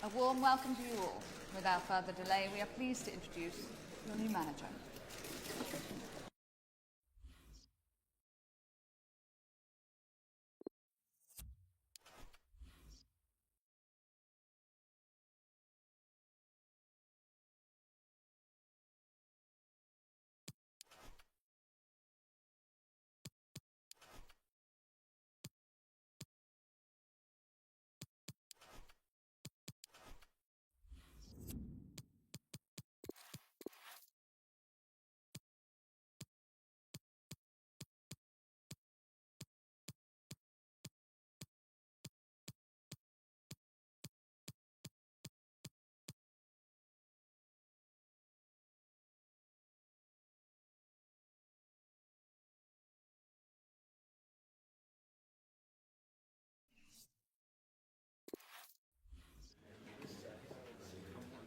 A warm welcome to you all. Without further delay, we are pleased to introduce your new manager.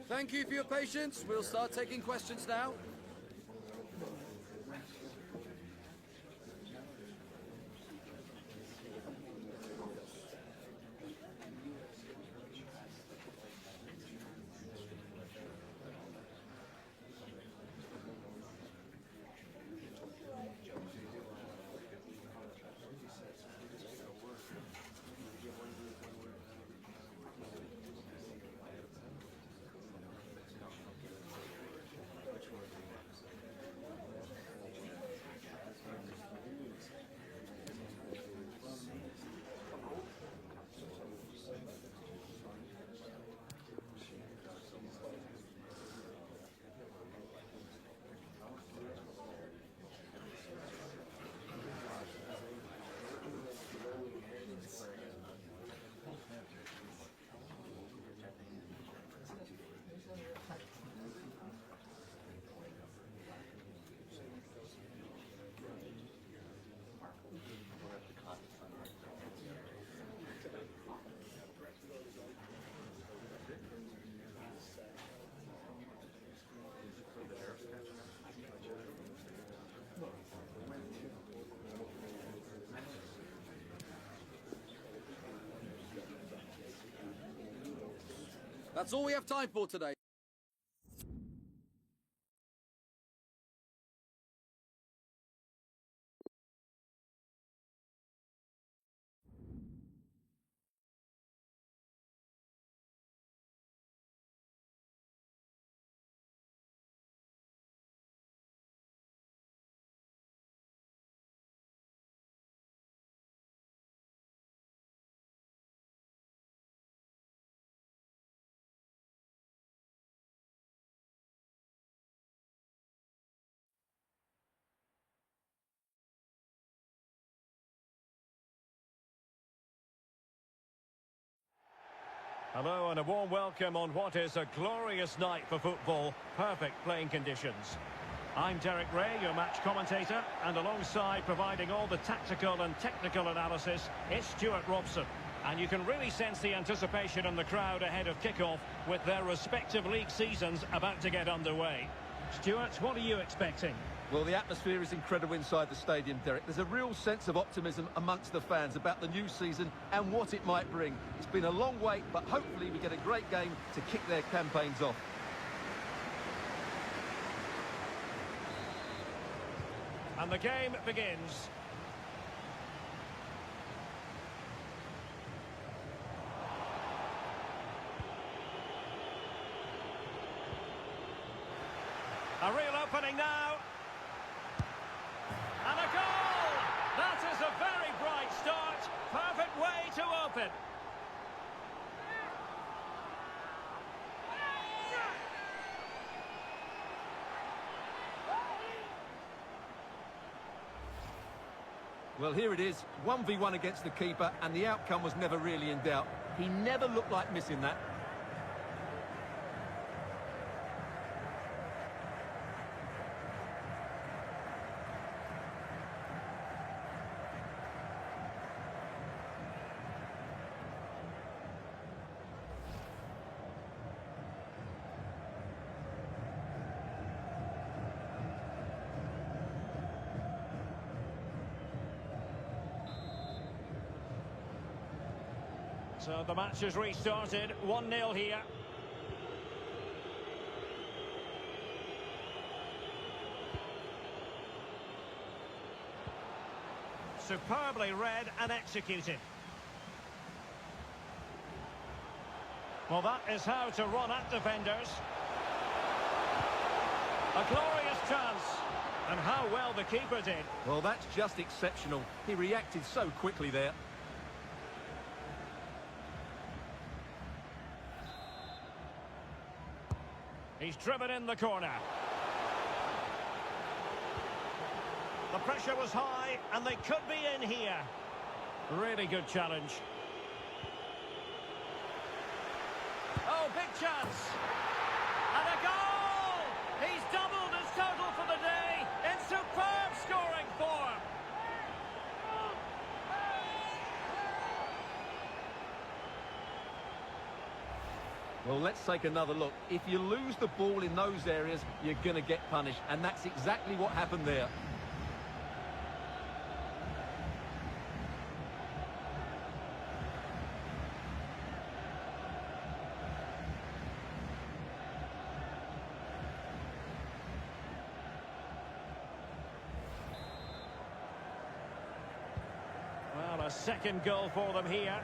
Thank you for your patience. We'll start taking questions now. That's all we have time for today. Hello and a warm welcome on what is a glorious night for football. Perfect playing conditions. I'm Derek Ray, your match commentator, and alongside providing all the tactical and technical analysis, it's Stuart Robson. And you can really sense the anticipation in the crowd ahead of kickoff with their respective league seasons about to get underway. Stuart, what are you expecting? Well, the atmosphere is incredible inside the stadium, Derek. There's a real sense of optimism amongst the fans about the new season and what it might bring. It's been a long wait, but hopefully we get a great game to kick their campaigns off. And the game begins. A real opening now. And a goal! That is a very bright start. Perfect way to open. Well, here it is, 1v1 against the keeper, and the outcome was never really in doubt. He never looked like missing that. So the match has restarted, 1-0 here. Superbly read and executed. Well, that is how to run at defenders. A glorious chance. And how well the keeper did. Well, that's just exceptional. He reacted so quickly there. He's driven in the corner. The pressure was high, and they could be in here. Really good challenge. Oh, big chance. And a goal! He's doubled his total for the day in superb scoring form. Well, let's take another look. If you lose the ball in those areas, you're going to get punished. And that's exactly what happened there. Well, a second goal for them here.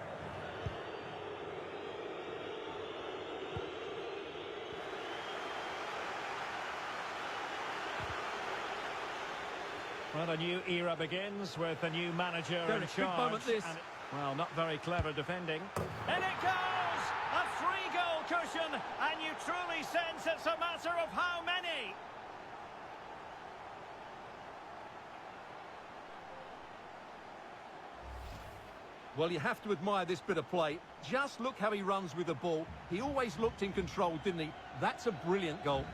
Well, a new era begins with a new manager in charge. Big moment, this. And, well, not very clever defending. And it goes! A 3-goal cushion, and you truly sense it's a matter of how many. Well, you have to admire this bit of play. Just look how he runs with the ball. He always looked in control, didn't he? That's a brilliant goal.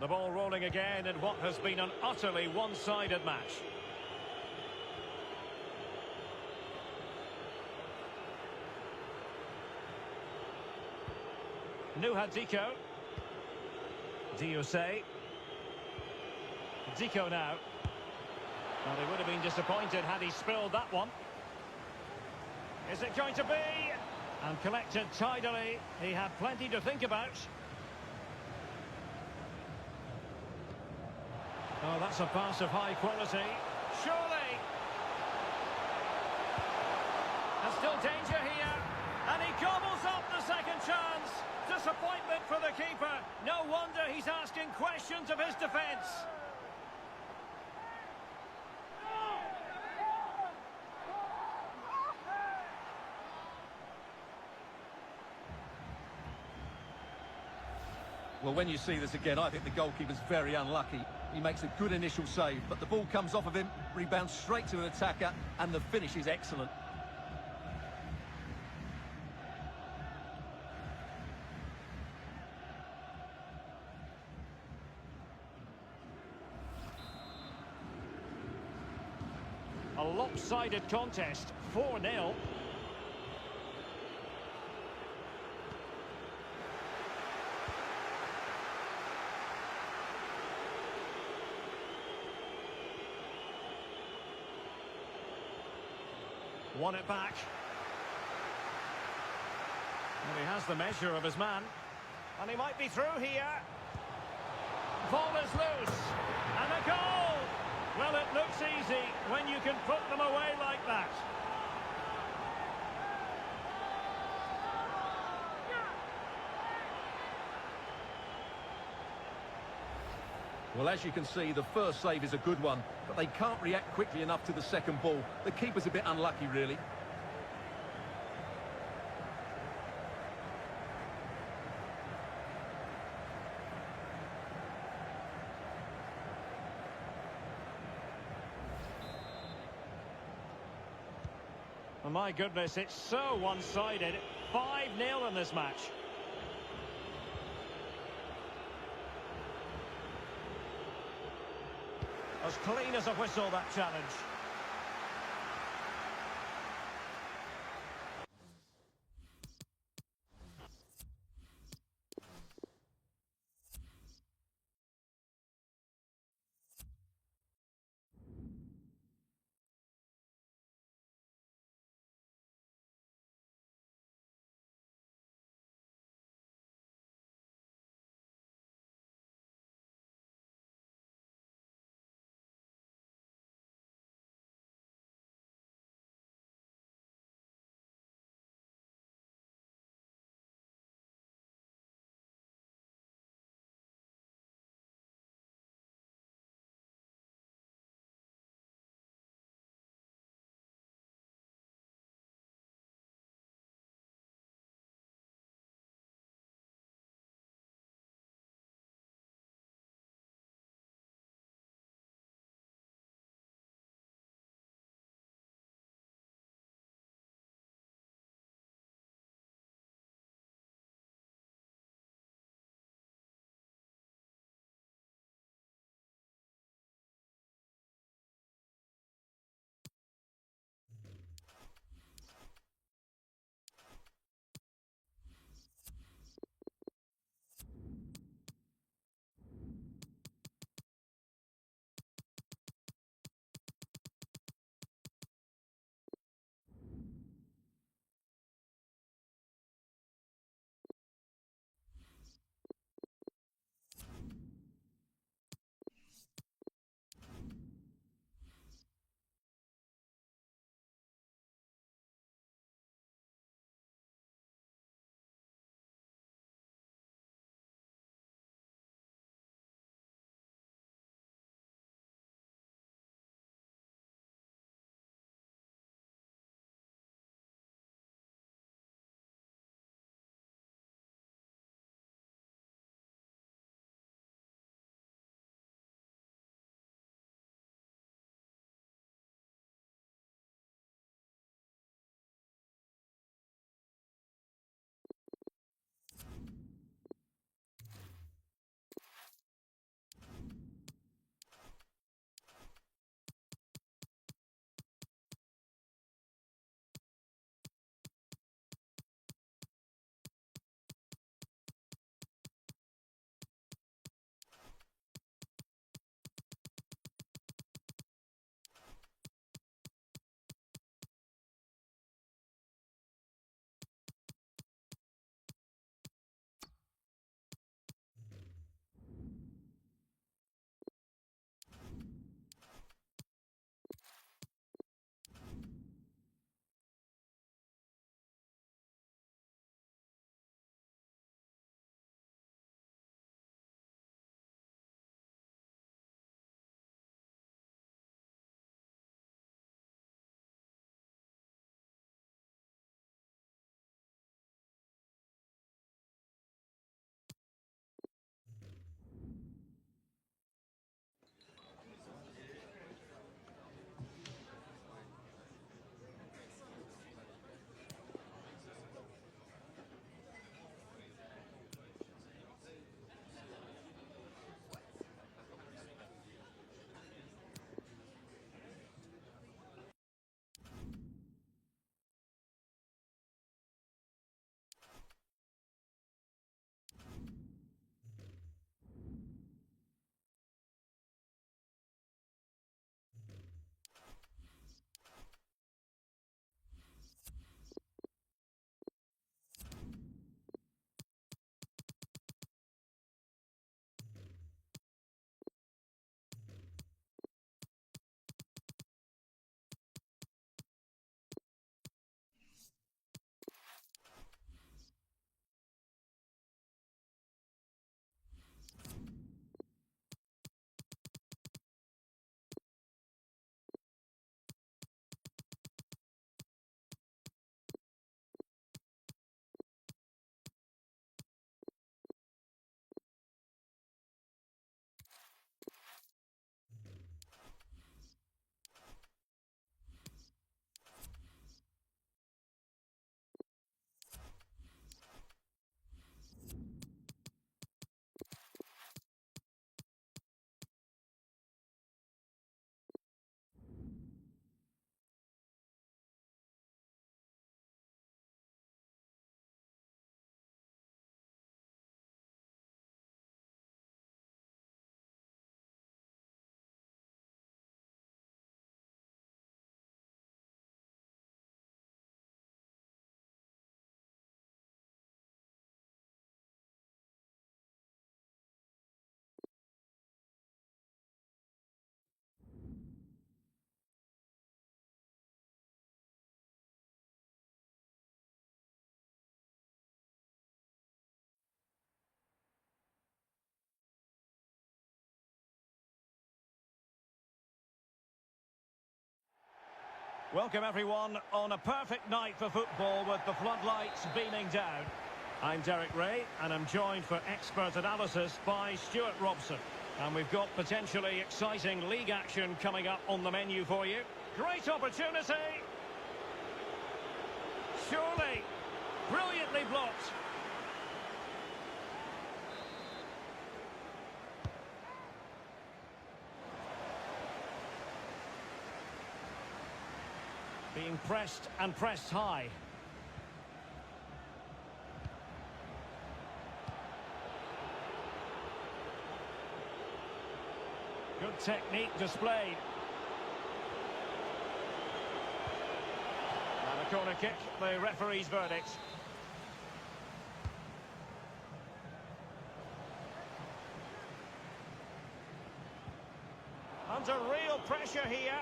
The ball rolling again in what has been an utterly one-sided match. Nuhadiko. Diosay. Zico now. Well, he would have been disappointed had he spilled that one. Is it going to be? And collected tidily. He had plenty to think about. Oh, that's a pass of high quality. Surely. And still danger here. And he gobbles up the second chance. Disappointment for the keeper. No wonder he's asking questions of his defence. Well, when you see this again, I think the goalkeeper's very unlucky. He makes a good initial save, but the ball comes off of him, rebounds straight to an attacker, and the finish is excellent. A lopsided contest, 4-0. Won it back. And he has the measure of his man. And he might be through here. Ball is loose. And a goal! Well, it looks easy when you can put them away like that. Well, as you can see, the first save is a good one, but they can't react quickly enough to the second ball. The keeper's a bit unlucky, really. Oh, my goodness, it's so one-sided. 5-0 in this match. As clean as a whistle, that challenge. Welcome everyone on a perfect night for football with the floodlights beaming down. I'm Derek Ray and I'm joined for expert analysis by Stuart Robson. And we've got potentially exciting league action coming up on the menu for you. Great opportunity! Surely! Brilliantly blocked! Being pressed and pressed high. Good technique displayed. And a corner kick, the referee's verdict. Under real pressure here.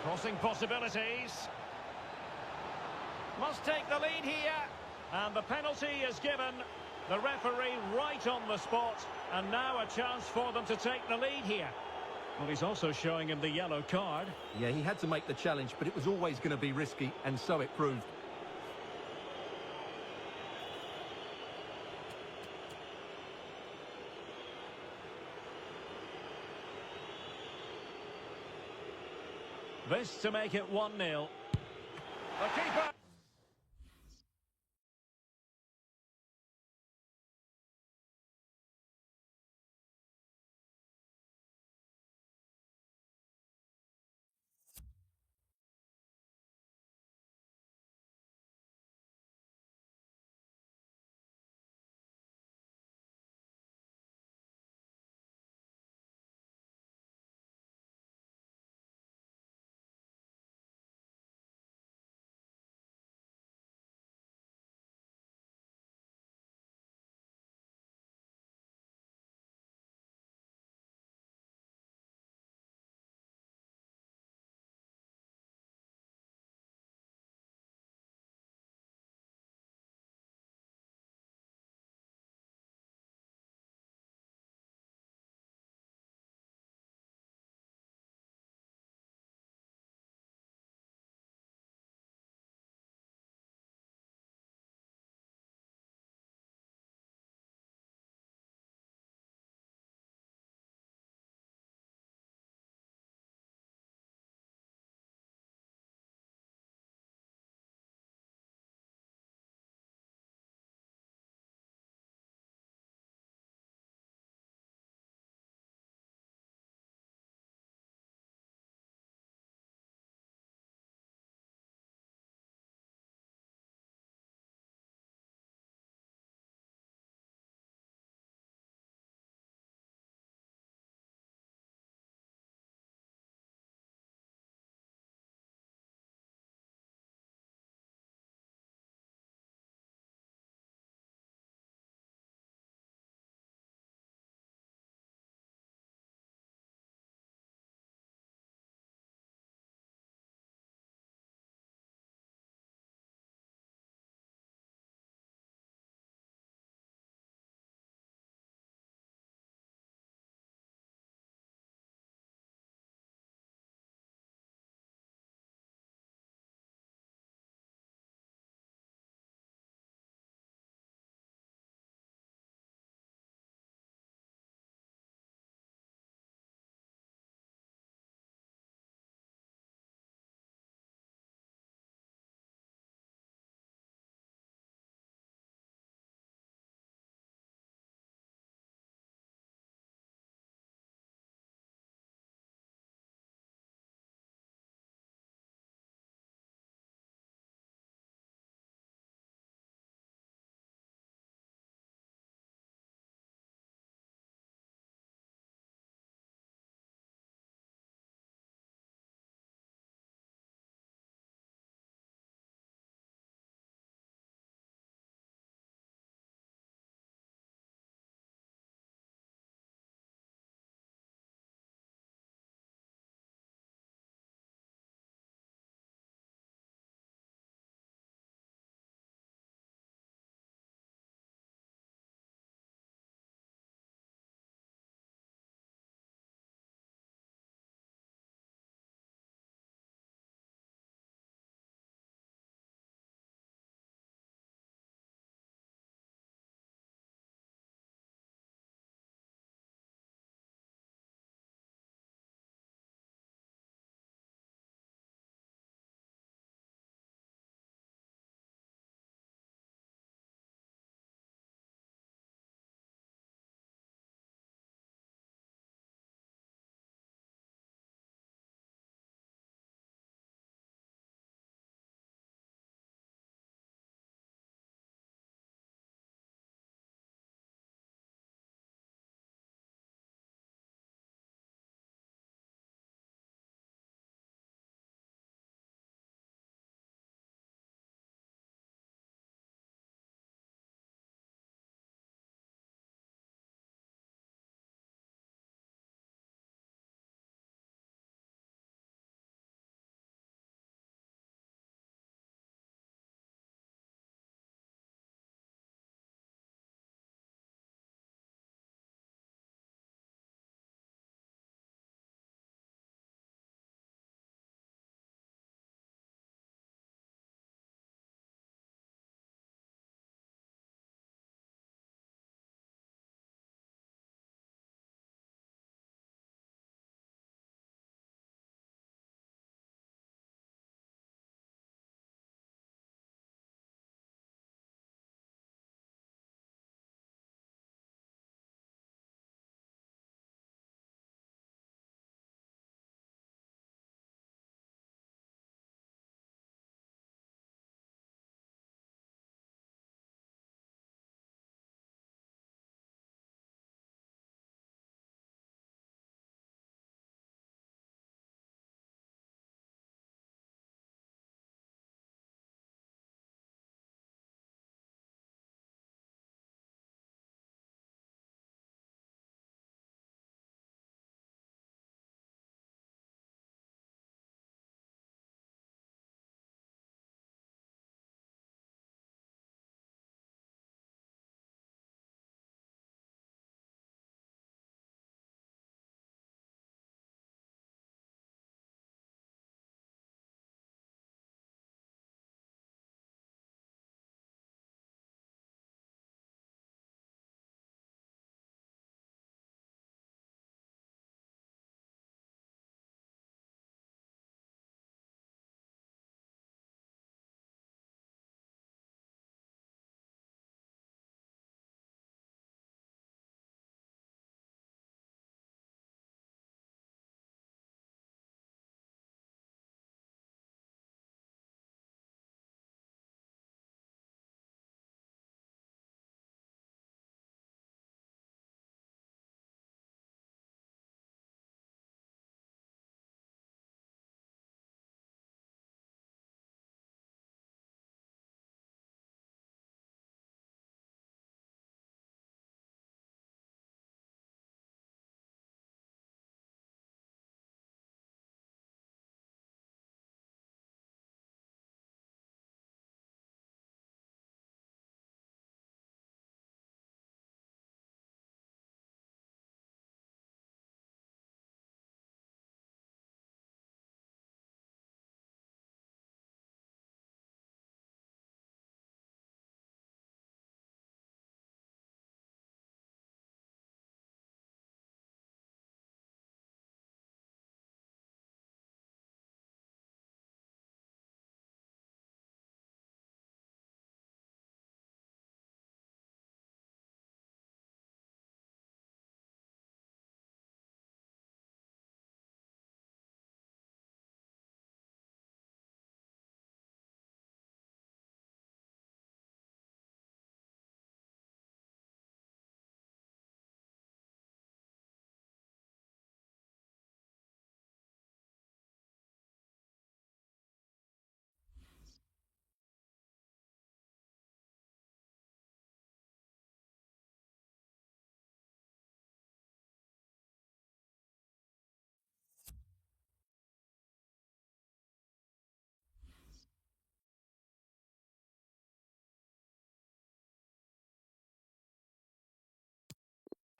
Crossing possibilities. Must take the lead here. And the penalty is given. The referee right on the spot. And now a chance for them to take the lead here. Well, he's also showing him the yellow card. Yeah, he had to make the challenge, but it was always going to be risky, and so it proved. This to make it 1-0. The keeper.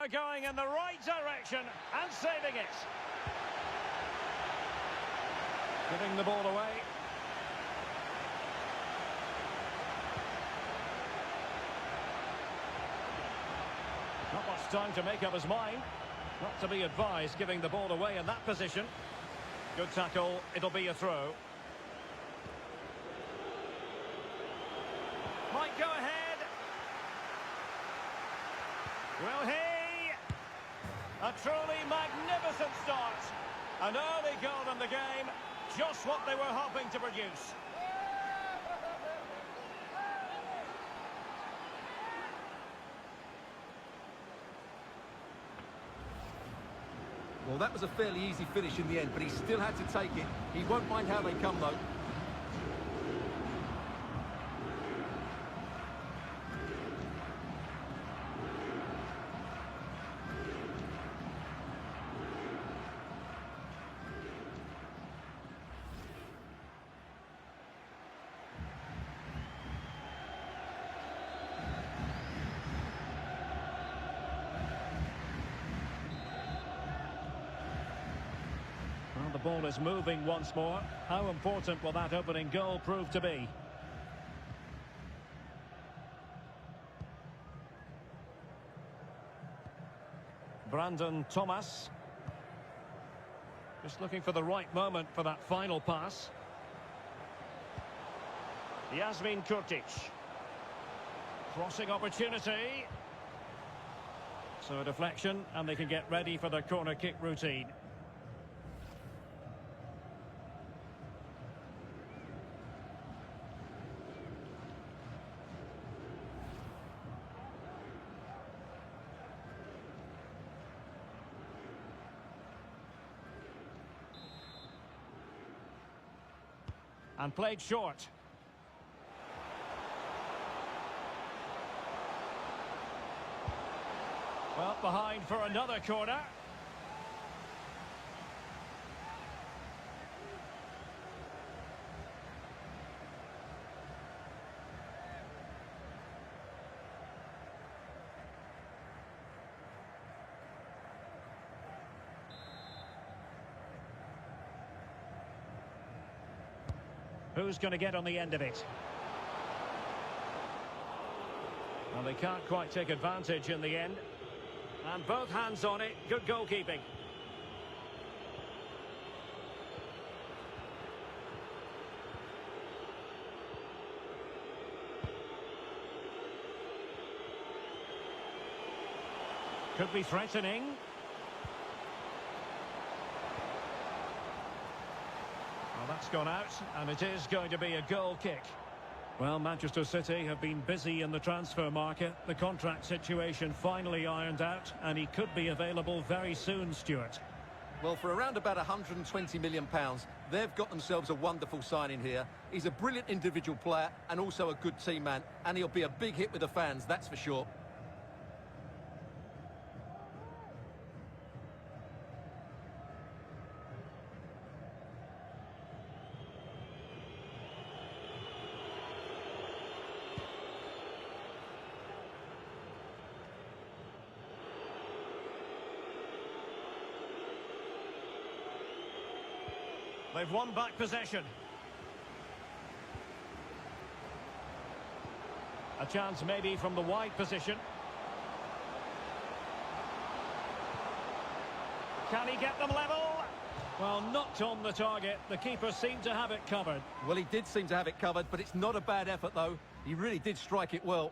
Going in the right direction and saving it. Giving the ball away. Not much time to make up his mind. Not to be advised giving the ball away in that position. Good tackle. It'll be a throw. Might go ahead. Will he? A truly magnificent start. An early goal in the game. Just what they were hoping to produce. Well, that was a fairly easy finish in the end, but he still had to take it. He won't mind how they come, though. Well, the ball is moving once more. How important will that opening goal prove to be? Brandon Thomas. Just looking for the right moment for that final pass. Yasmin Kurtic. Crossing opportunity. So a deflection, and they can get ready for the corner kick routine. And played short. Well, behind for another corner. Who's going to get on the end of it? Well, they can't quite take advantage in the end. And both hands on it. Good goalkeeping. Could be threatening. Well, that's gone out, and it is going to be a goal kick. Well, Manchester City have been busy in the transfer market. The contract situation finally ironed out, and he could be available very soon, Stuart. Well, for around about £120 million, they've got themselves a wonderful signing here. He's a brilliant individual player and also a good team man, and he'll be a big hit with the fans, that's for sure. They've won back possession. A chance maybe from the wide position. Can he get them level? Well, not on the target. The keeper seemed to have it covered. Well, he did seem to have it covered, but it's not a bad effort, though. He really did strike it well.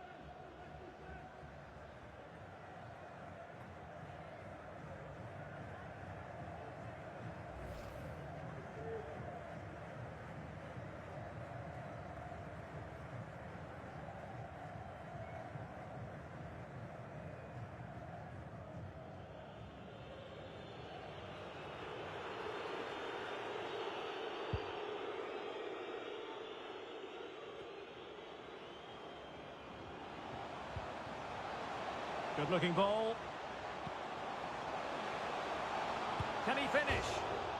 Good looking ball. Can he finish?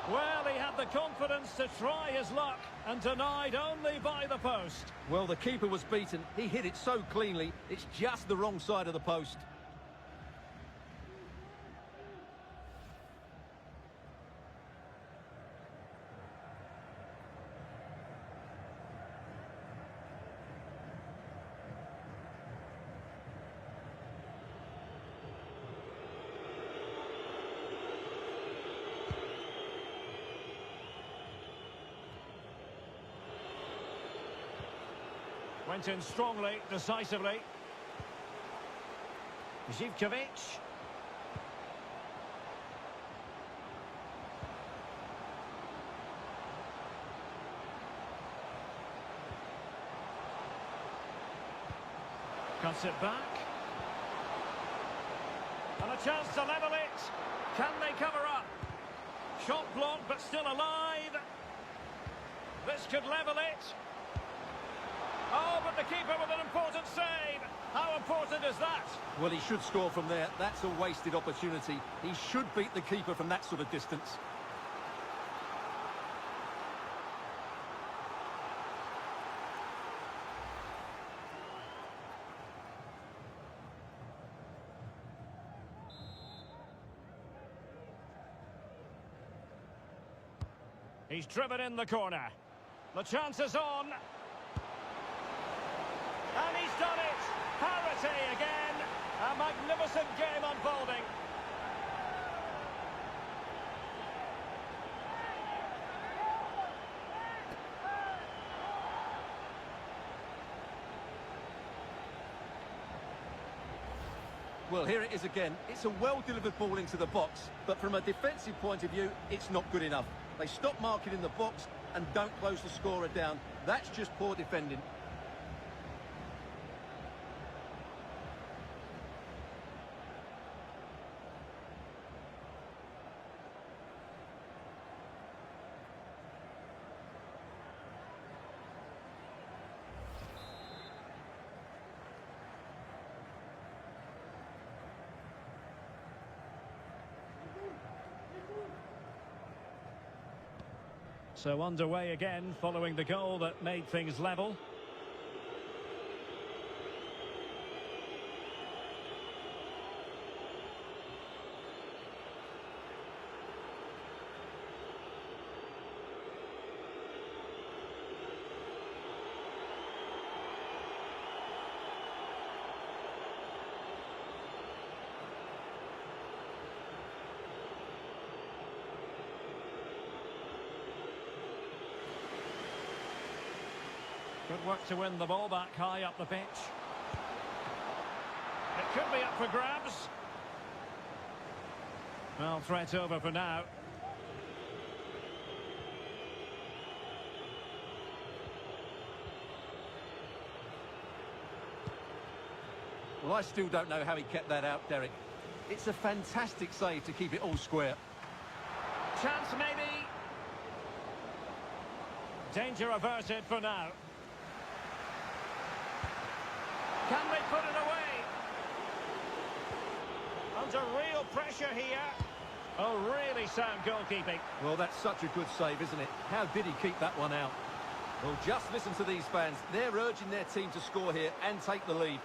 Well, he had the confidence to try his luck and denied only by the post. Well, the keeper was beaten. He hit it so cleanly, it's just the wrong side of the post. Went in strongly, decisively. Zivkovic. Cuts it back. And a chance to level it. Can they cover up? Shot blocked, but still alive. This could level it. Oh, but the keeper with an important save. How important is that? Well, he should score from there. That's a wasted opportunity. He should beat the keeper from that sort of distance. He's driven in the corner. The chance is on. And he's done it. Parity again. A magnificent game unfolding. Well, here it is again. It's a well-delivered ball into the box, but from a defensive point of view, it's not good enough. They stop marking in the box and don't close the scorer down. That's just poor defending. So underway again following the goal that made things level. Good work to win the ball back high up the pitch. It could be up for grabs. Well, threat over for now. Well, I still don't know how he kept that out, Derek. It's a fantastic save to keep it all square. Chance maybe. Danger averted for now. Can they put it away? Under real pressure here. Oh, really sound goalkeeping. Well, that's such a good save, isn't it? How did he keep that one out? Well, just listen to these fans. They're urging their team to score here and take the lead.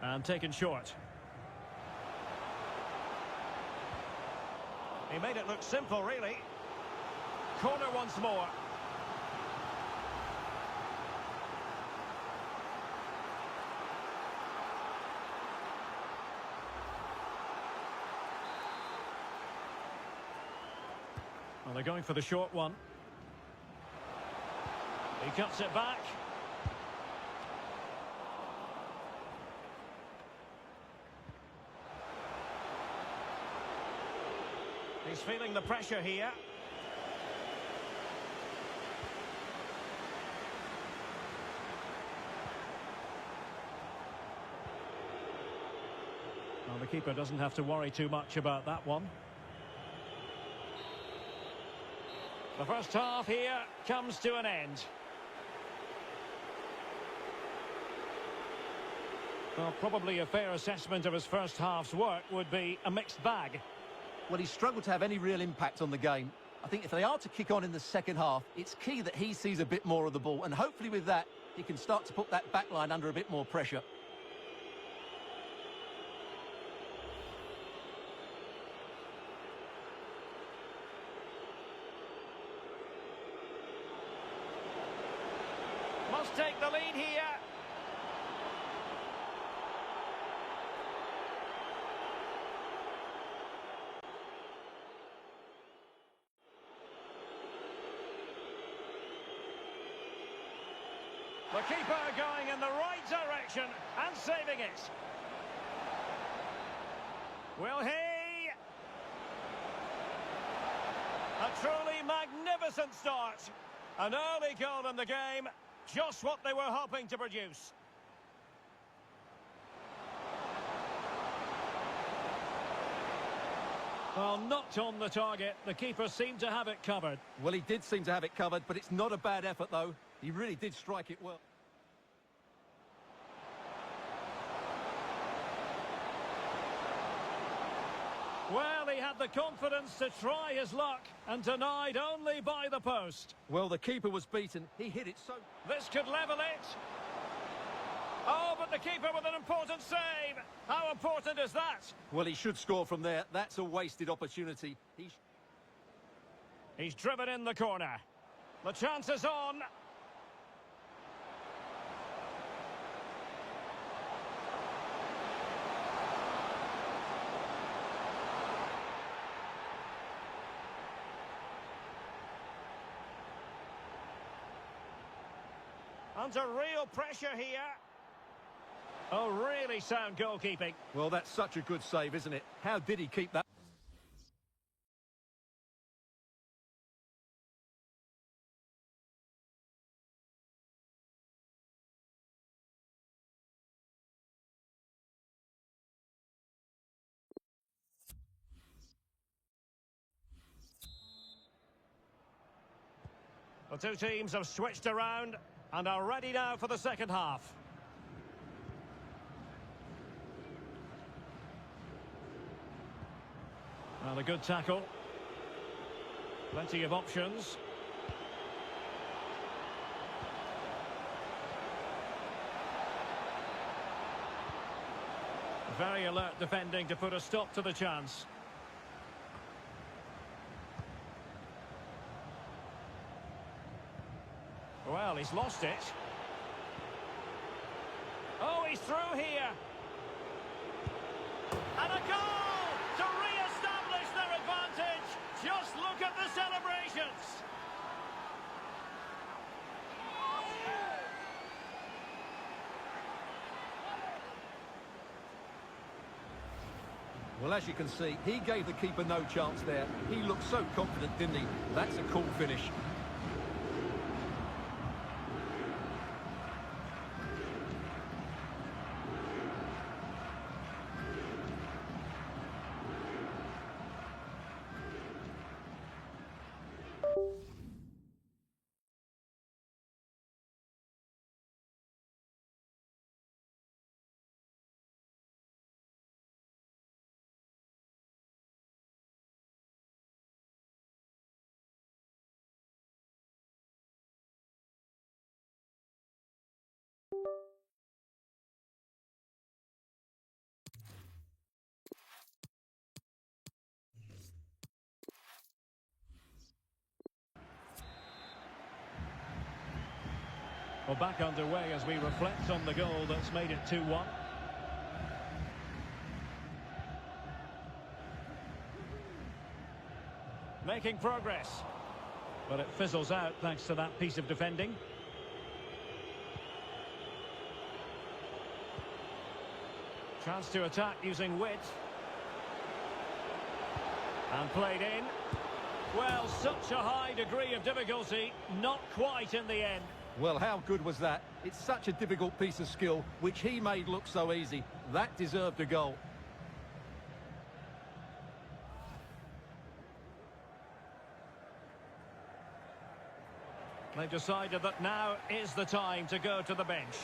And taken short. He made it look simple, really. Corner once more. Well, they're going for the short one. He cuts it back. He's feeling the pressure here. Well, the keeper doesn't have to worry too much about that one. The first half here comes to an end. Well, probably a fair assessment of his first half's work would be a mixed bag. Well, he struggled to have any real impact on the game. I think if they are to kick on in the second half, it's key that he sees a bit more of the ball, and hopefully with that, he can start to put that back line under a bit more pressure. Must take the lead here. The keeper going in the right direction and saving it. Will he? A truly magnificent start. An early goal in the game, just what they were hoping to produce. Well, not on the target. The keeper seemed to have it covered. Well, he did seem to have it covered, but it's not a bad effort, though. He really did strike it well. Well, he had the confidence to try his luck and denied only by the post. Well, the keeper was beaten. He hit it so... This could level it. Oh, but the keeper with an important save. How important is that? Well, he should score from there. That's a wasted opportunity. He's driven in the corner. The chance is on. Under real pressure here. Oh, really sound goalkeeping. Well, that's such a good save, isn't it? How did he keep that? The two teams have switched around and are ready now for the second half. Well, a good tackle. Plenty of options. Very alert defending to put a stop to the chance. Well, he's lost it. Oh, he's through here. And a goal to re-establish their advantage. Just look at the celebrations. Well, as you can see, he gave the keeper no chance there. He looked so confident, didn't he? That's a cool finish. Well, back underway as we reflect on the goal that's made it 2-1. Making progress. But it fizzles out thanks to that piece of defending. Chance to attack using width. And played in. Well, such a high degree of difficulty, not quite in the end. Well, how good was that? It's such a difficult piece of skill, which he made look so easy. That deserved a goal. They've decided that now is the time to go to the bench.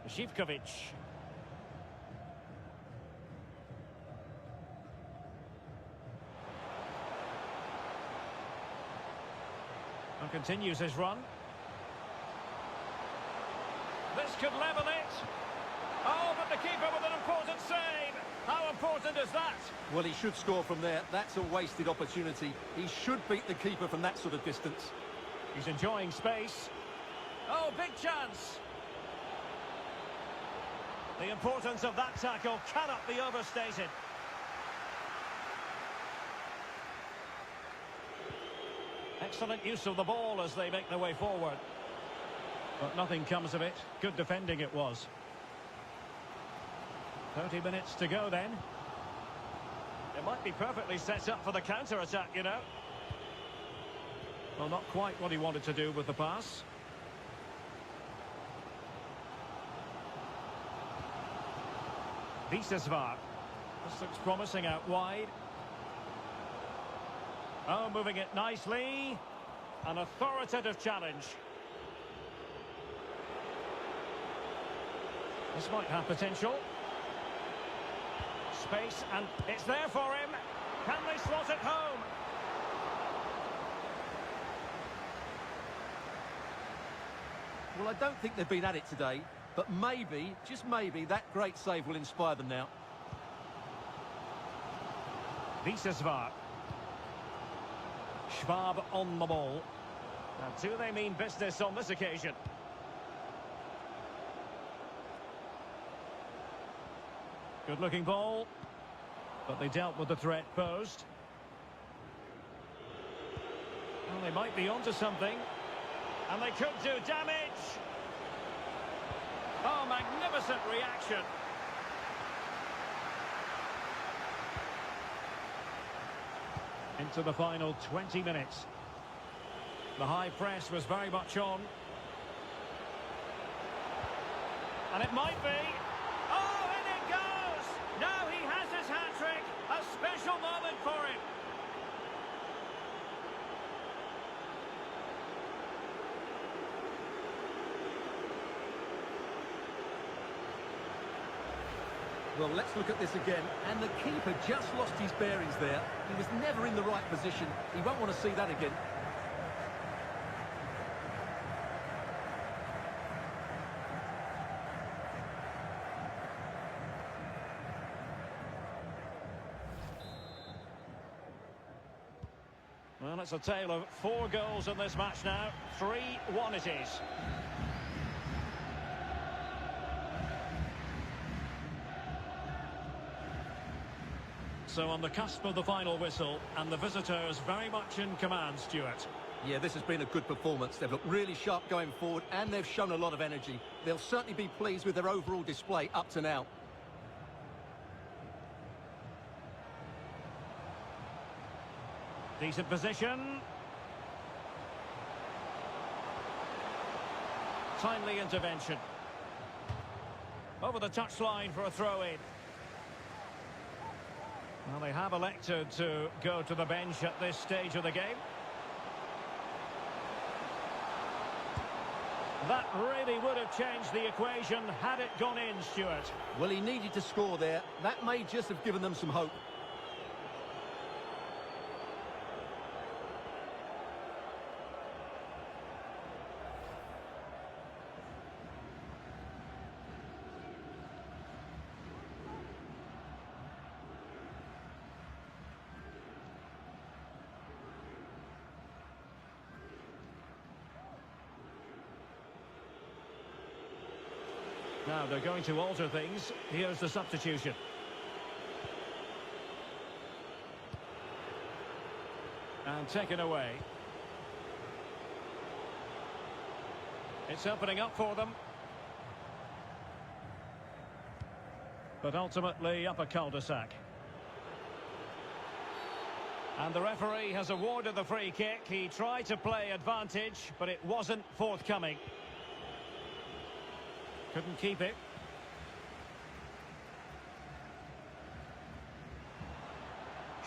Zivkovic. And continues his run. This could level it. Oh, but the keeper with an important save. How important is that? Well, he should score from there. That's a wasted opportunity. He should beat the keeper from that sort of distance. He's enjoying space. Oh, big chance. The importance of that tackle cannot be overstated. Excellent use of the ball as they make their way forward. But nothing comes of it. Good defending it was. 30 minutes to go then. It might be perfectly set up for the counter-attack, you know. Well, not quite what he wanted to do with the pass. Visesvar. This looks promising out wide. Oh, moving it nicely. An authoritative challenge. This might have potential. Space, and it's there for him. Can they slot it home? Well, I don't think they've been at it today, but maybe, just maybe, that great save will inspire them now. Visesvar. Schwab on the ball. And do they mean business on this occasion? Good-looking ball. But they dealt with the threat posed. Well, they might be onto something. And they could do damage. Oh, magnificent reaction. Into the final 20 minutes. The high press was very much on. And it might be. Oh, in it goes! Now he has his hat-trick. A special moment for him. Well, let's look at this again. And the keeper just lost his bearings there. He was never in the right position. He won't want to see that again. Well, it's a tale of 4 goals in this match now. 3-1 it is. So on the cusp of the final whistle, and the visitors very much in command, Stuart. Yeah, this has been a good performance. They've looked really sharp going forward, and they've shown a lot of energy. They'll certainly be pleased with their overall display up to now. Decent position. Timely intervention. Over the touchline for a throw-in. Well, they have elected to go to the bench at this stage of the game. That really would have changed the equation had it gone in, Stuart. Well, he needed to score there. That may just have given them some hope. Now they're going to alter things. Here's the substitution. And taken away. It's opening up for them. But ultimately up a cul-de-sac. And the referee has awarded the free kick. He tried to play advantage, but it wasn't forthcoming. Couldn't keep it.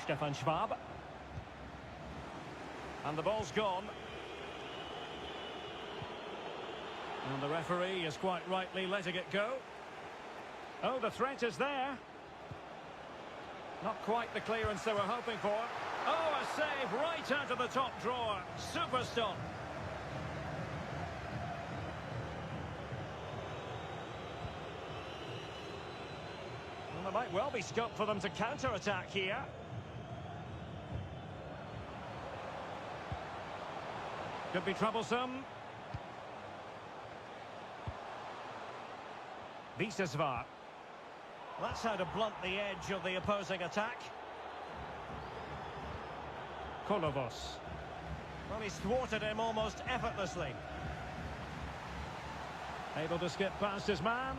Stefan Schwab. And the ball's gone. And the referee is quite rightly letting it go. Oh, the threat is there. Not quite the clearance they were hoping for. Oh, a save right out of the top drawer. Super stop. well be scope for them to counter-attack here. Could be troublesome. Visesvar. That's how to blunt the edge of the opposing attack. Kolovos. Well, he's thwarted him almost effortlessly. Able to skip past his man.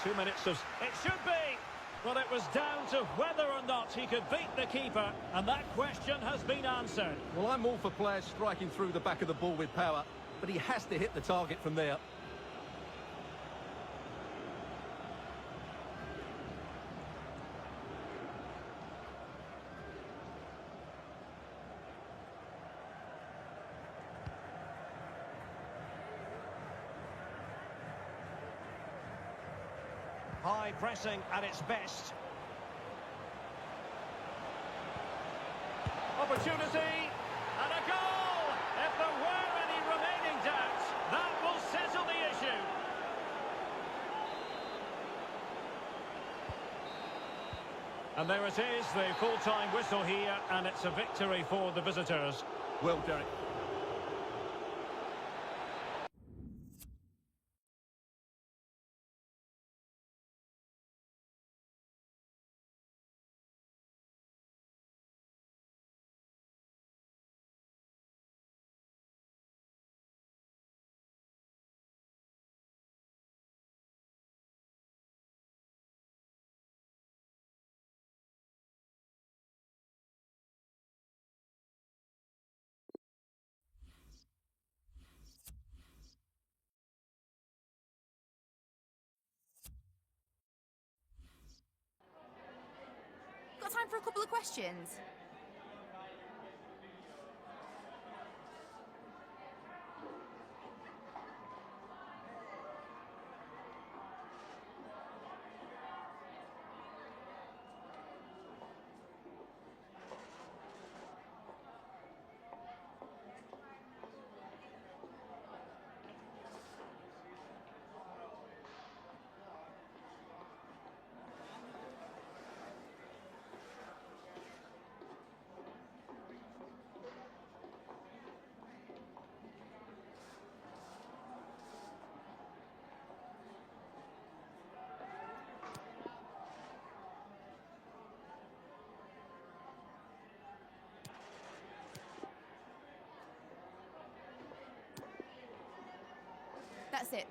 Two minutes of... It should be! Well, it was down to whether or not he could beat the keeper, and that question has been answered. Well, I'm all for players striking through the back of the ball with power, but he has to hit the target from there. High pressing at its best. Opportunity, and a goal! If there were any remaining doubts, that will settle the issue. And there it is, the full-time whistle here, and it's a victory for the visitors. Well, Derek. Got time for a couple of questions? That's it.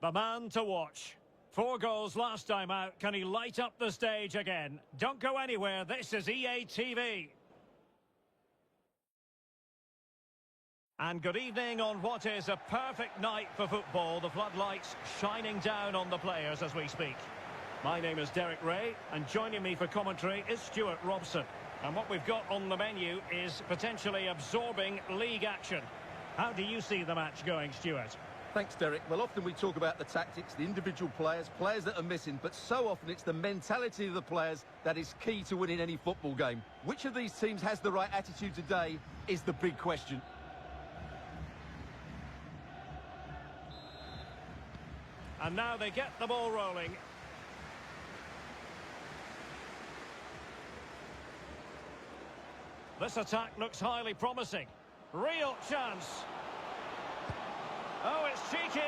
The man to watch. 4 goals last time out. Can he light up the stage again? Don't go anywhere. This is EA TV. And good evening on what is a perfect night for football. The floodlights shining down on the players as we speak. My name is Derek Ray, and joining me for commentary is Stuart Robson. And what we've got on the menu is potentially absorbing league action. How do you see the match going, Stuart? Thanks, Derek. Well, often we talk about the tactics, the individual players that are missing, but so often it's the mentality of the players that is key to winning any football game. Which of these teams has the right attitude today is the big question. And now they get the ball rolling. This attack looks highly promising. Real chance. Oh, it's cheeky.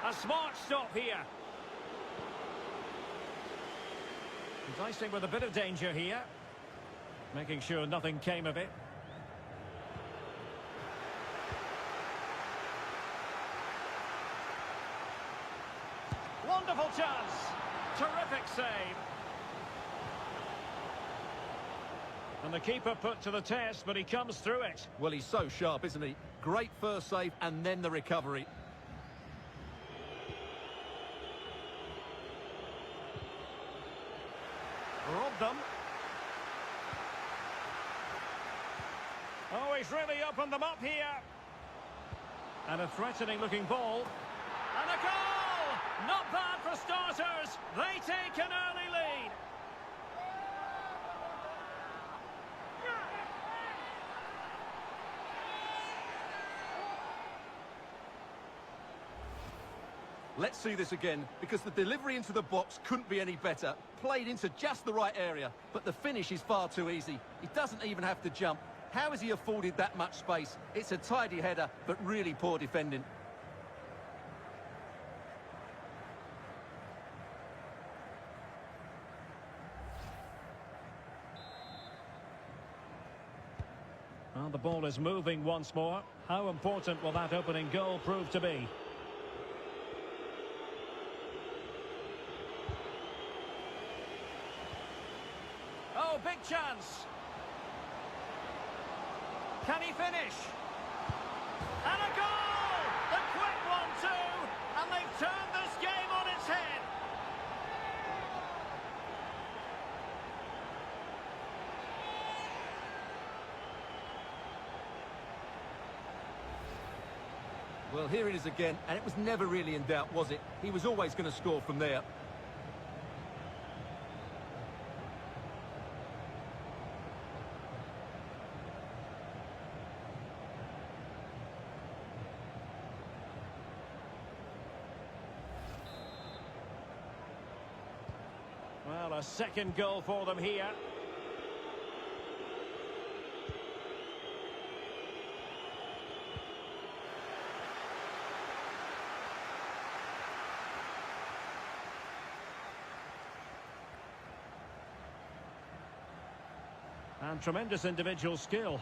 A smart stop here. Enticing with a bit of danger here. Making sure nothing came of it. Wonderful chance. Terrific save. And the keeper put to the test, but he comes through it. Well, he's so sharp, isn't he? Great first save and then the recovery. Robbed them. Oh, he's really opened them up here. And a threatening looking ball. And a goal! Not bad for starters. They take an early lead. Let's see this again, because the delivery into the box couldn't be any better. Played into just the right area, but the finish is far too easy. He doesn't even have to jump. How has he afforded that much space? It's a tidy header, but really poor defending. Well, the ball is moving once more. How important will that opening goal prove to be? Oh, big chance. Can he finish? And a goal! The quick one too! And they've turned this game on its head. Well, here it is again, and it was never really in doubt, was it? He was always going to score from there. Well, a second goal for them here. And tremendous individual skill.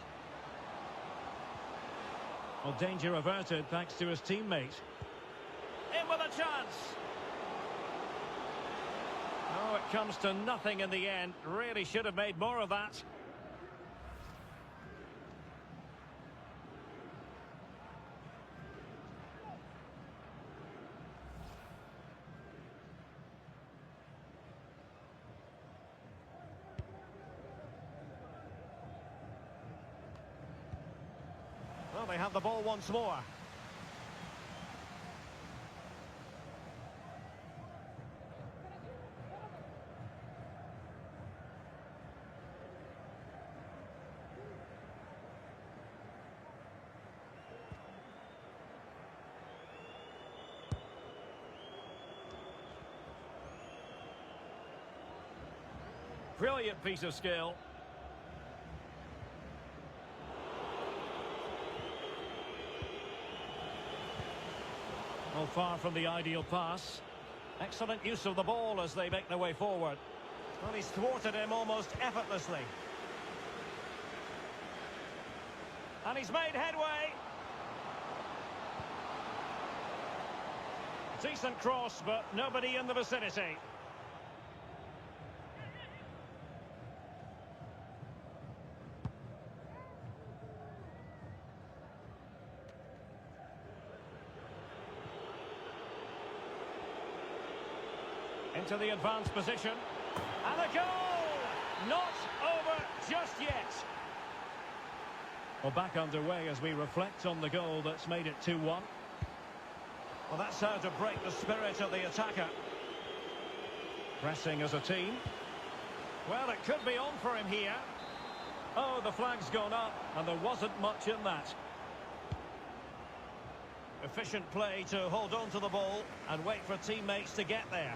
Well, danger averted thanks to his teammate. In with a chance. Oh, it comes to nothing in the end. Really should have made more of that. Well, they have the ball once more. Brilliant piece of skill. Well, far from the ideal pass. Excellent use of the ball as they make their way forward. Well, he's thwarted him almost effortlessly. And he's made headway. Decent cross, but nobody in the vicinity. Into the advanced position. And a goal! Not over just yet. Well, back underway as we reflect on the goal that's made it 2-1. Well, that's how to break the spirit of the attacker. Pressing as a team. Well, it could be on for him here. Oh, the flag's gone up, and there wasn't much in that. Efficient play to hold on to the ball and wait for teammates to get there.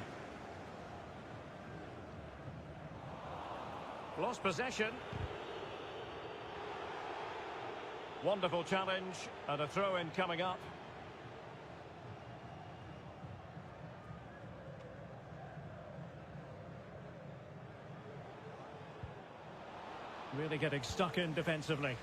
Lost possession. Wonderful challenge and a throw-in coming up. Really getting stuck in defensively.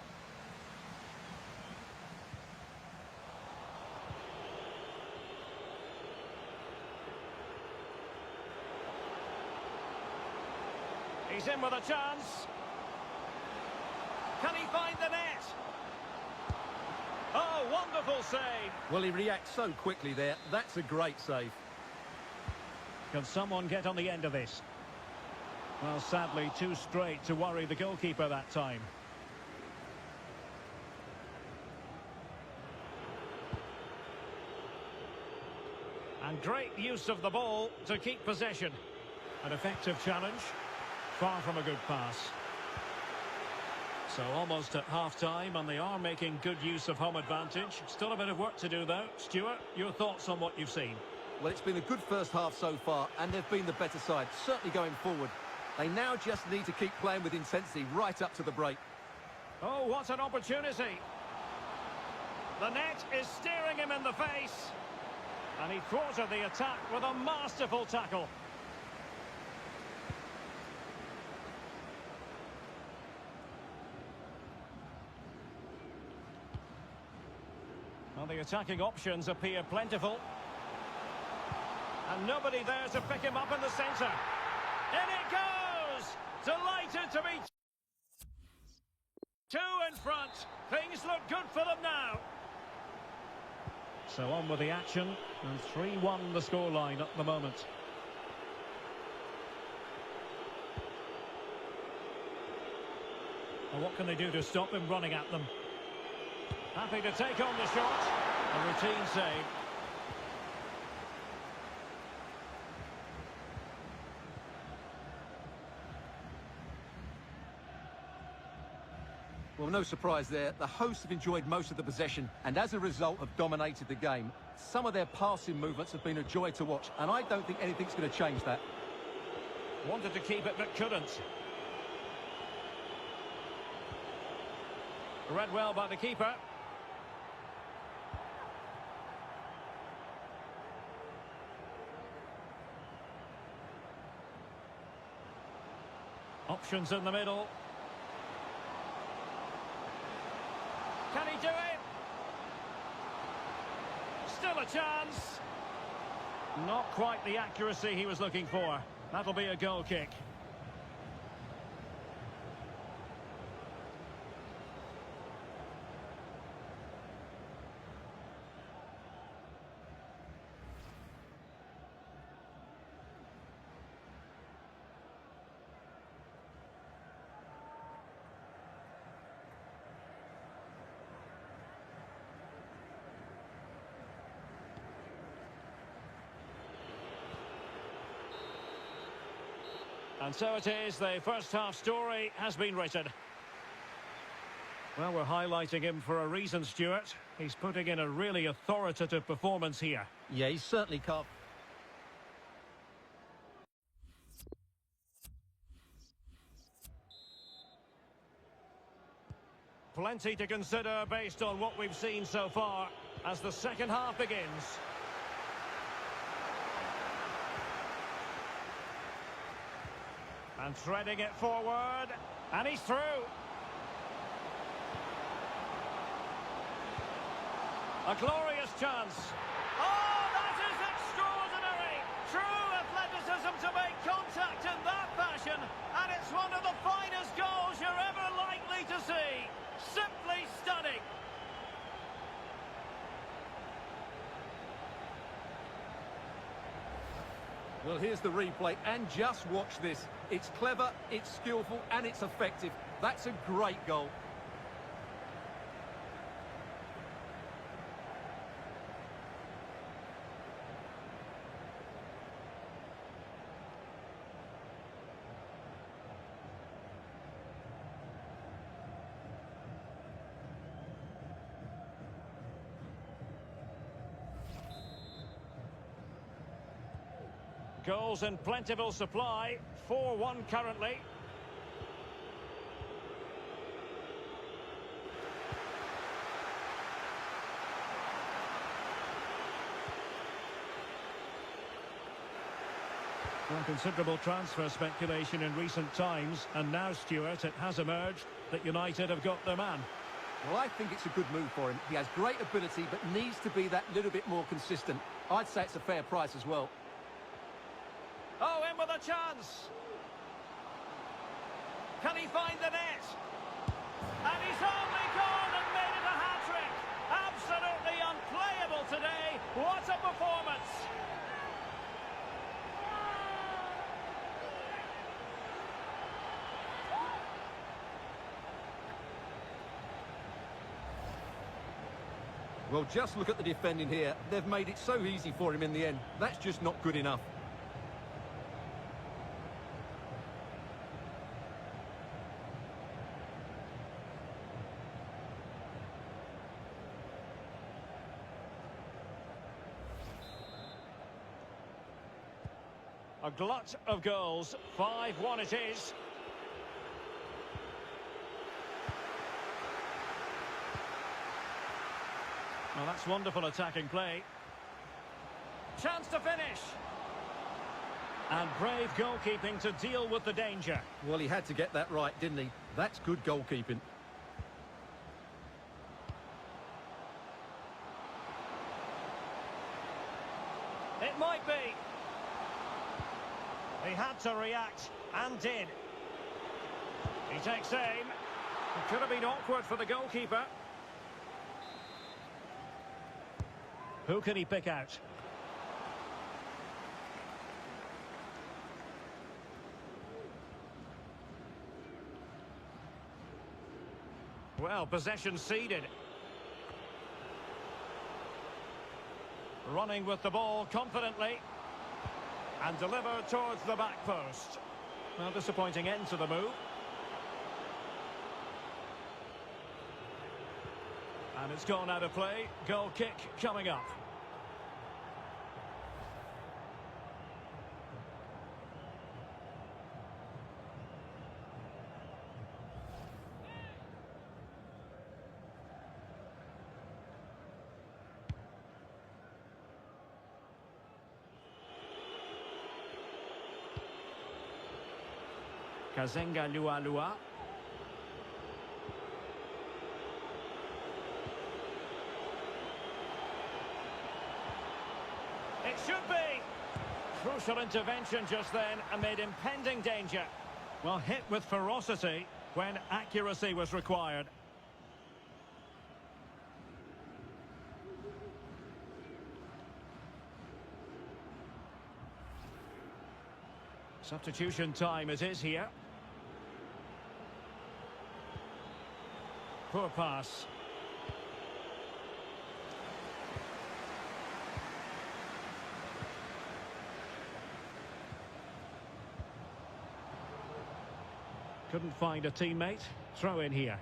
He's in with a chance. Can he find the net? Oh, wonderful save. Well, he reacts so quickly there. That's a great save. Can someone get on the end of this? Well, sadly, too straight to worry the goalkeeper that time. And great use of the ball to keep possession. An effective challenge. Far from a good pass. So almost at half-time, and they are making good use of home advantage. Still a bit of work to do, though. Stuart, your thoughts on what you've seen? Well, it's been a good first half so far, and they've been the better side, certainly going forward. They now just need to keep playing with intensity right up to the break. Oh, what an opportunity. The net is staring him in the face. And he thwarted the attack with a masterful tackle. Well, the attacking options appear plentiful. And nobody there to pick him up in the centre. In it goes! Delighted to be two in front. Things look good for them now. So on with the action. And 3-1 the scoreline at the moment. Well, what can they do to stop him running at them? Happy to take on the shot. A routine save. Well, no surprise there. The hosts have enjoyed most of the possession and as a result have dominated the game. Some of their passing movements have been a joy to watch, and I don't think anything's going to change that. Wanted to keep it but couldn't. Read well by the keeper. Options in the middle. Can he do it? Still a chance. Not quite the accuracy he was looking for. That'll be a goal kick. And so it is, the first half story has been written. Well, we're highlighting him for a reason, Stuart. He's putting in a really authoritative performance here. Yeah, he's certainly can't. Plenty to consider based on what we've seen so far as the second half begins. And threading it forward, and he's through. A glorious chance. Oh, that is to make contact in that fashion, and it's one of the finest goals you're ever likely to see. Simply stunning. Well, here's the replay, and just watch this. It's clever, it's skillful, and it's effective. That's a great goal. Goals in plentiful supply, 4-1 currently. Well, considerable transfer speculation in recent times, and now, Stuart, it has emerged that United have got their man. Well, I think it's a good move for him. He has great ability, but needs to be that little bit more consistent. I'd say it's a fair price as well. Oh, in with a chance. Can he find the net? And he's only gone and made it a hat-trick. Absolutely unplayable today. What a performance. Well, just look at the defending here. They've made it so easy for him in the end. That's just not good enough. A glut of goals, 5-1 it is. Well, that's wonderful attacking play. Chance to finish. And brave goalkeeping to deal with the danger. Well, he had to get that right, didn't he? That's good goalkeeping. It might be. He had to react, and did. He takes aim. It could have been awkward for the goalkeeper. Who can he pick out? Well, possession ceded. Running with the ball confidently. And delivered towards the back post. Well, disappointing end to the move. And it's gone out of play. Goal kick coming up. Kazenga Lualua. It should be. Crucial intervention just then amid impending danger. Well, hit with ferocity when accuracy was required. Substitution time it is here. Poor pass. Couldn't find a teammate. Throw in here.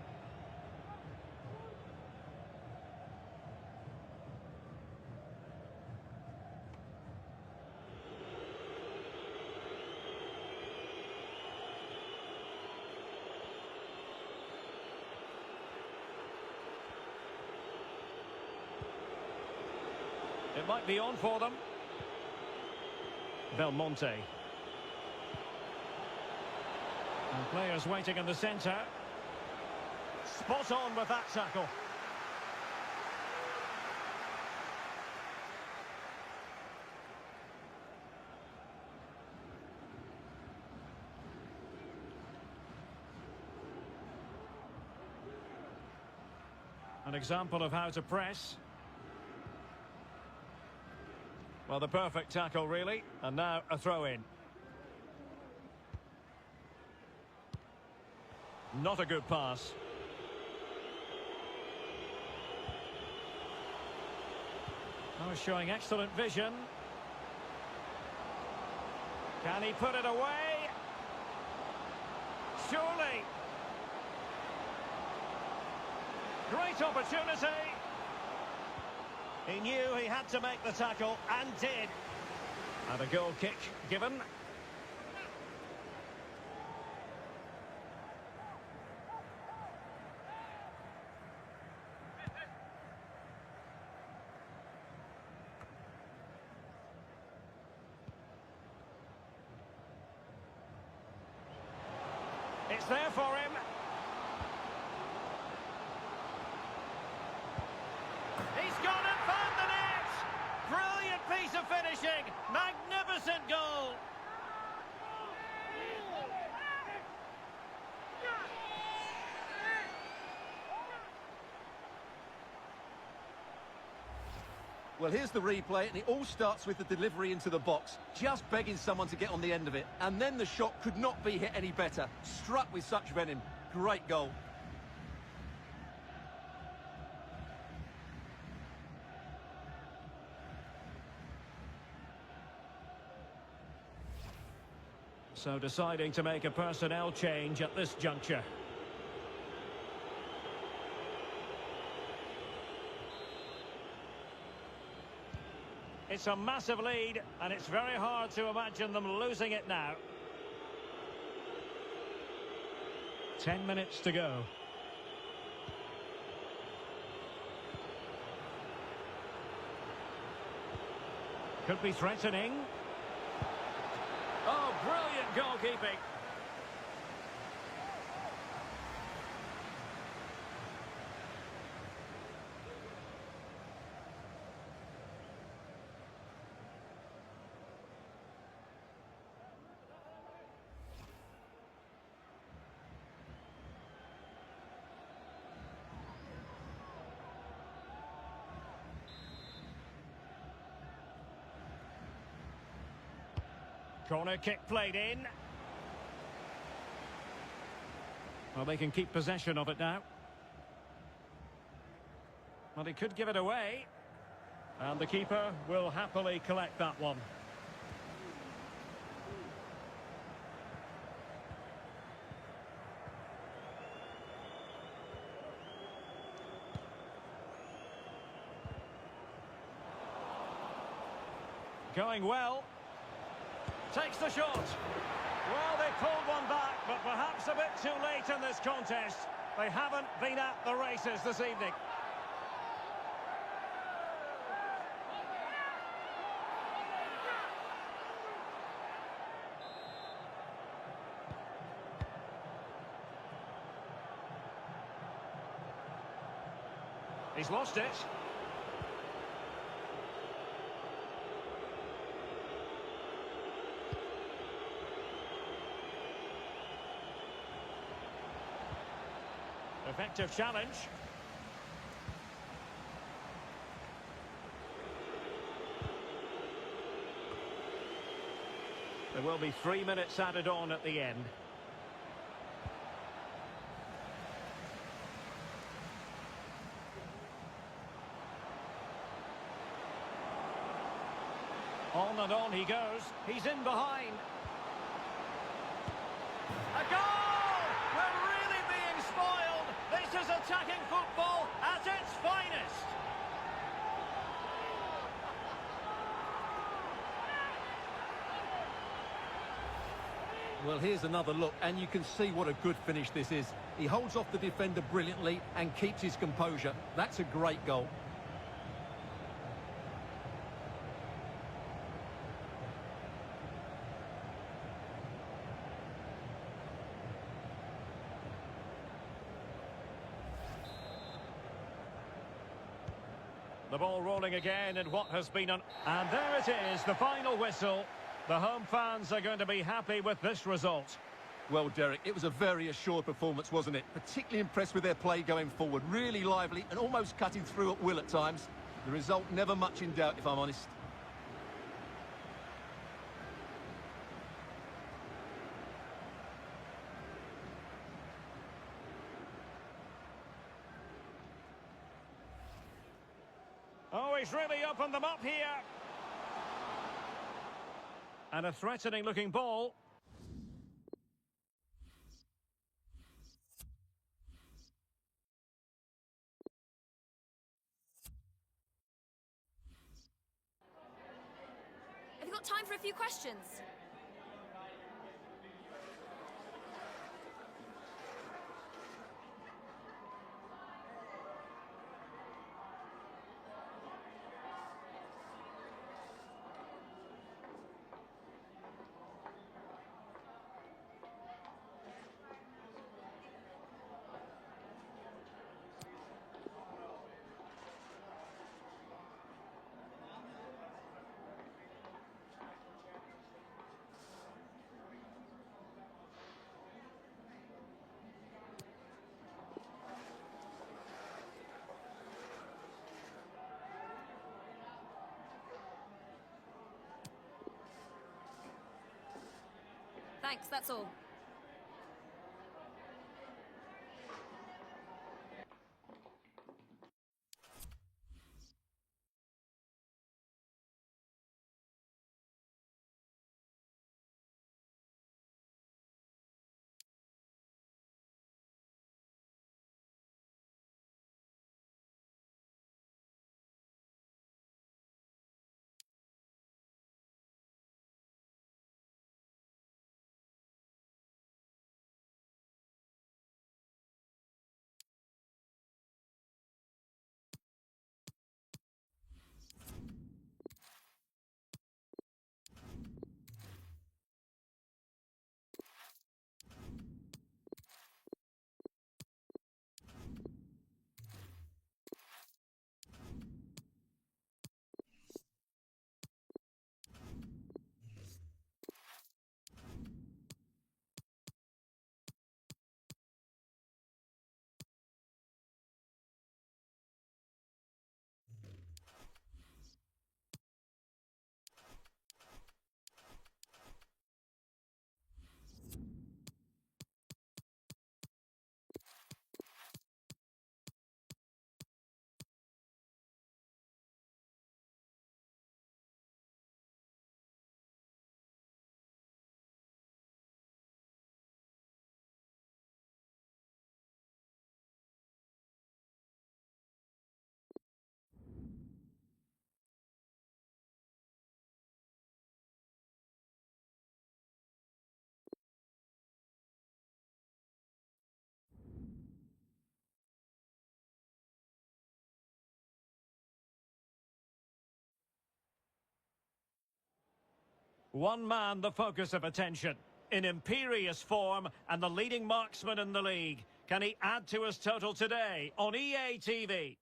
It might be on for them. Belmonte. And players waiting in the centre. Spot on with that tackle. An example of how to press. Well, the perfect tackle, really. And now a throw-in. Not a good pass. Oh, showing excellent vision. Can he put it away? Surely. Great opportunity. He knew he had to make the tackle and did. And a goal kick given. It's there for him. He's gone and found the net! Brilliant piece of finishing! Magnificent goal! Well, here's the replay, and it all starts with the delivery into the box. Just begging someone to get on the end of it. And then the shot could not be hit any better. Struck with such venom. Great goal. So deciding to make a personnel change at this juncture. It's a massive lead, and it's very hard to imagine them losing it now. 10 minutes to go. Could be threatening. Oh, brilliant goalkeeping. Corner kick played in. Well, they can keep possession of it now. Well, he could give it away. And the keeper will happily collect that one. Going well. Takes the shot. Well, they pulled one back, but perhaps a bit too late in this contest. They haven't been at the races this evening. He's lost it. Effective challenge. There will be 3 minutes added on at the end. On and on he goes. He's in behind. A goal! We're really being spoiled. This is attacking football at its finest. Well, here's another look, and you can see what a good finish this is. He holds off the defender brilliantly and keeps his composure. That's a great goal. The ball rolling again in what has been an... And there it is, the final whistle. The home fans are going to be happy with this result. Well, Derek, it was a very assured performance, wasn't it? Particularly impressed with their play going forward. Really lively and almost cutting through at will at times. The result never much in doubt, if I'm honest. Oh, he's really opened them up here. And a threatening-looking ball. Have you got time for a few questions? Thanks, that's all. One man the focus of attention. In imperious form and the leading marksman in the league. Can he add to his total today on EA TV?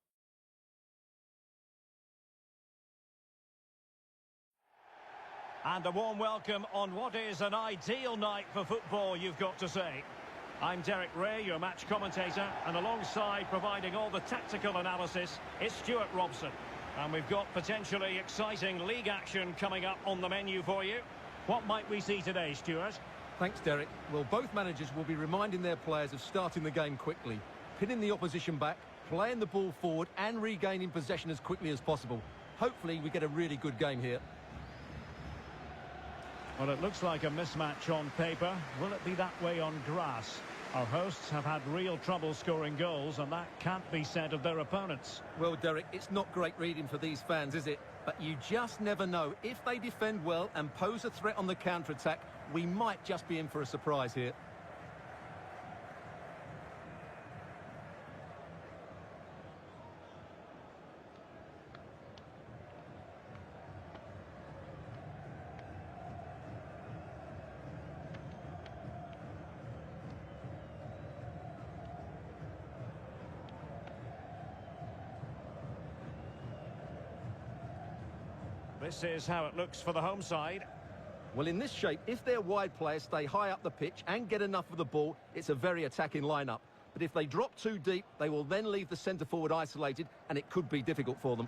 And a warm welcome on what is an ideal night for football, you've got to say. I'm Derek Ray, your match commentator, and alongside providing all the tactical analysis is Stuart Robson. And we've got potentially exciting league action coming up on the menu for you. What might we see today, Stuart? Thanks, Derek. Well, both managers will be reminding their players of starting the game quickly, pinning the opposition back, playing the ball forward and regaining possession as quickly as possible. Hopefully we get a really good game here. Well, it looks like a mismatch on paper. Will it be that way on grass? Our hosts have had real trouble scoring goals, and that can't be said of their opponents. Well, Derek, it's not great reading for these fans, is it? But you just never know. If they defend well and pose a threat on the counter-attack, we might just be in for a surprise here. This is how it looks for the home side. Well, in this shape, if their wide players stay high up the pitch and get enough of the ball, it's a very attacking lineup. But if they drop too deep, they will then leave the centre-forward isolated, and it could be difficult for them.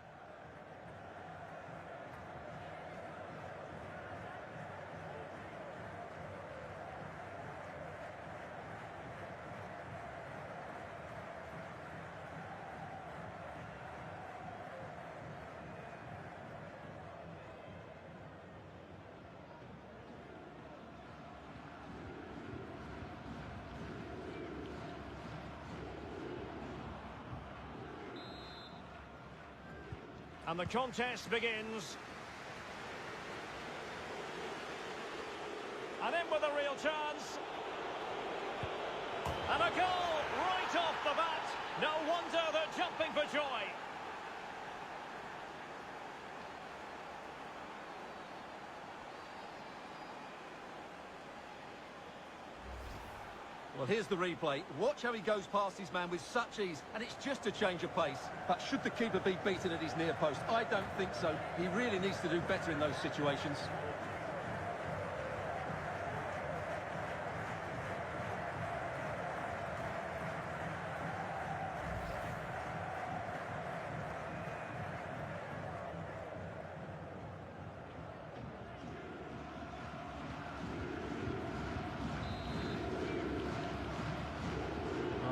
And the contest begins. And in with a real chance. And a goal right off the bat. No wonder they're jumping for joy. Well, here's the replay. Watch how he goes past his man with such ease, and it's just a change of pace. But should the keeper be beaten at his near post? I don't think so. He really needs to do better in those situations.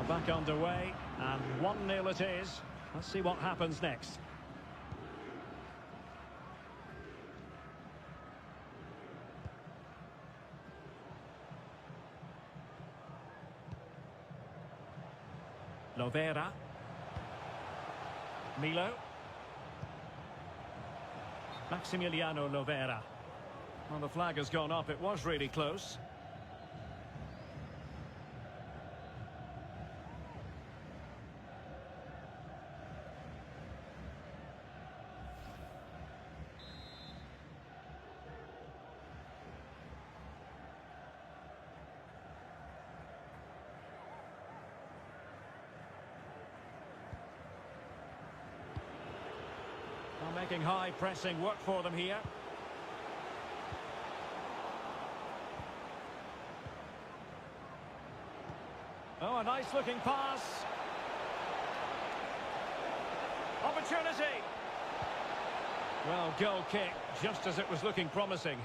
Back underway, and 1-0 it is. Let's see what happens next. Lovera. Milo. Maximiliano Lovera. Well, the flag has gone up. It was really close. Making high pressing work for them here. Oh, a nice looking pass. Opportunity. Well, goal kick, just as it was looking promising.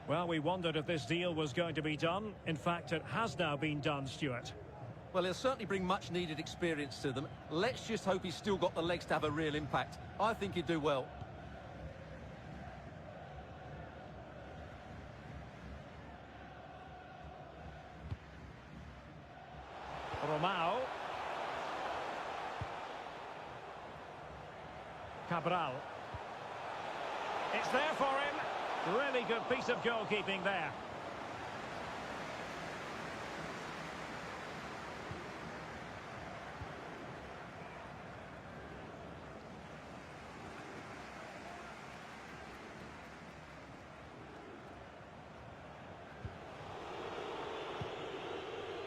Well, we wondered if this deal was going to be done. In fact, it has now been done, Stuart. Well, he'll certainly bring much needed experience to them. Let's just hope he's still got the legs to have a real impact. I think he'd do well. Romao. Cabral. It's there for him. Really good piece of goalkeeping there.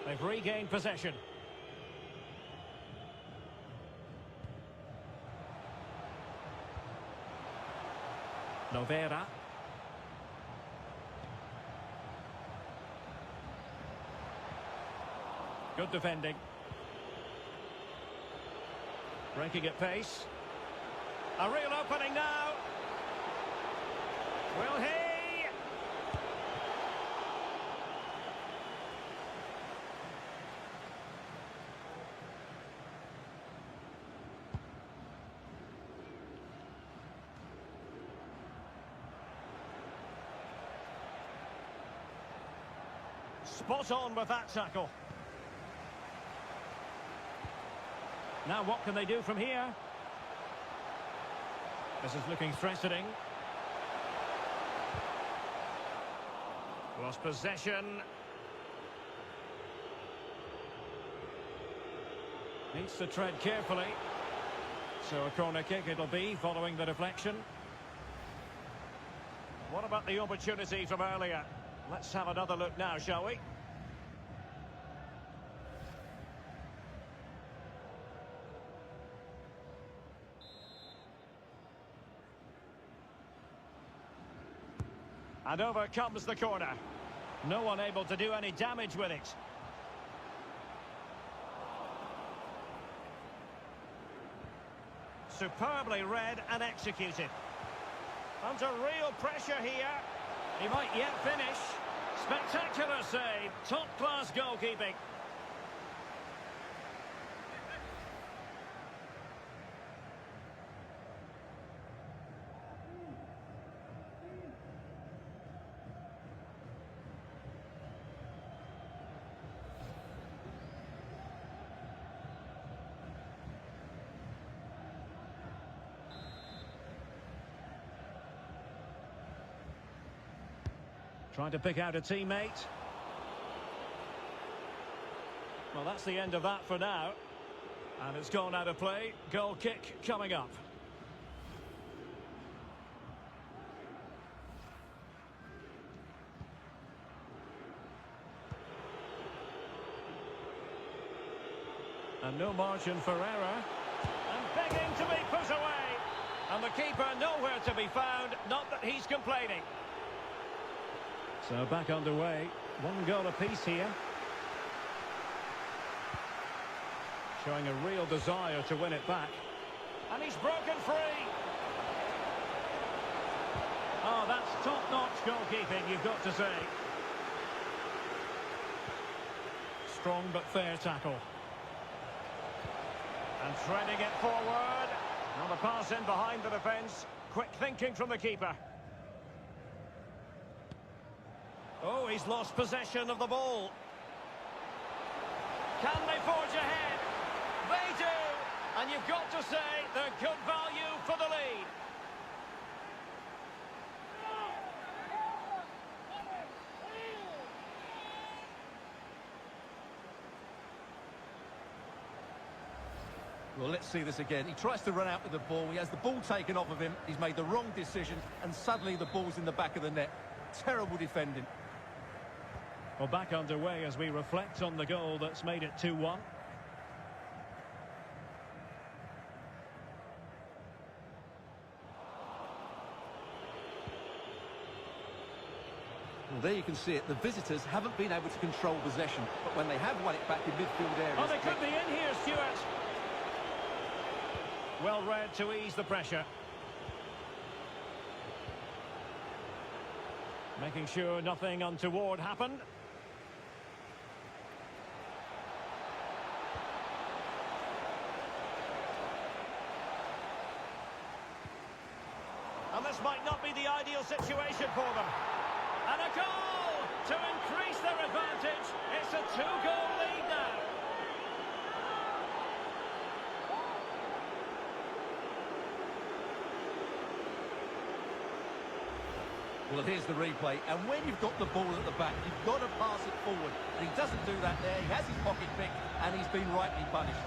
They've regained possession. Lovera. Good defending. Breaking at pace. A real opening now. Will he? Spot on with that tackle. Now what can they do from here? This is looking threatening. Lost possession. Needs to tread carefully. So a corner kick it'll be following the deflection. What about the opportunity from earlier? Let's have another look now, shall we? And over comes the corner. No one able to do any damage with it. Superbly read and executed. Under real pressure here. He might yet finish. Spectacular save. Top-class goalkeeping. Trying to pick out a teammate. Well, that's the end of that for now. And it's gone out of play. Goal kick coming up. And no margin for error. And begging to be put away. And the keeper nowhere to be found. Not that he's complaining. So back underway. One goal apiece here. Showing a real desire to win it back. And he's broken free. Oh, that's top-notch goalkeeping, you've got to say. Strong but fair tackle. And threading it forward. Now the pass in behind the defence. Quick thinking from the keeper. Oh, he's lost possession of the ball. Can they forge ahead? They do! And you've got to say they're good value for the lead. Well, let's see this again. He tries to run out with the ball. He has the ball taken off of him. He's made the wrong decision, and suddenly the ball's in the back of the net. Terrible defending. Well, back underway as we reflect on the goal that's made it 2-1. Well, there you can see it. The visitors haven't been able to control possession, but when they have won it back in midfield areas... Oh, they could be in here, Stuart. Well read to ease the pressure. Making sure nothing untoward happened. And this might not be the ideal situation for them. And a goal to increase their advantage. It's a 2-goal lead now. Well, here's the replay. And when you've got the ball at the back, you've got to pass it forward. And he doesn't do that there. He has his pocket picked, and he's been rightly punished.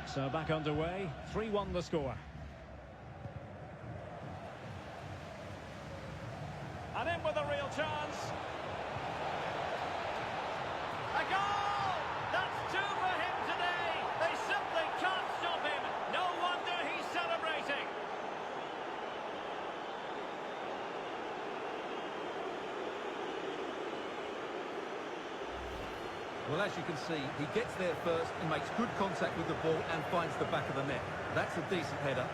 So back underway, 3-1 the score. And in with a real chance. A goal! That's 2 for him today. They simply can't stop him. No wonder he's celebrating. Well, as you can see, he gets there first, he makes good contact with the ball and finds the back of the net. That's a decent header.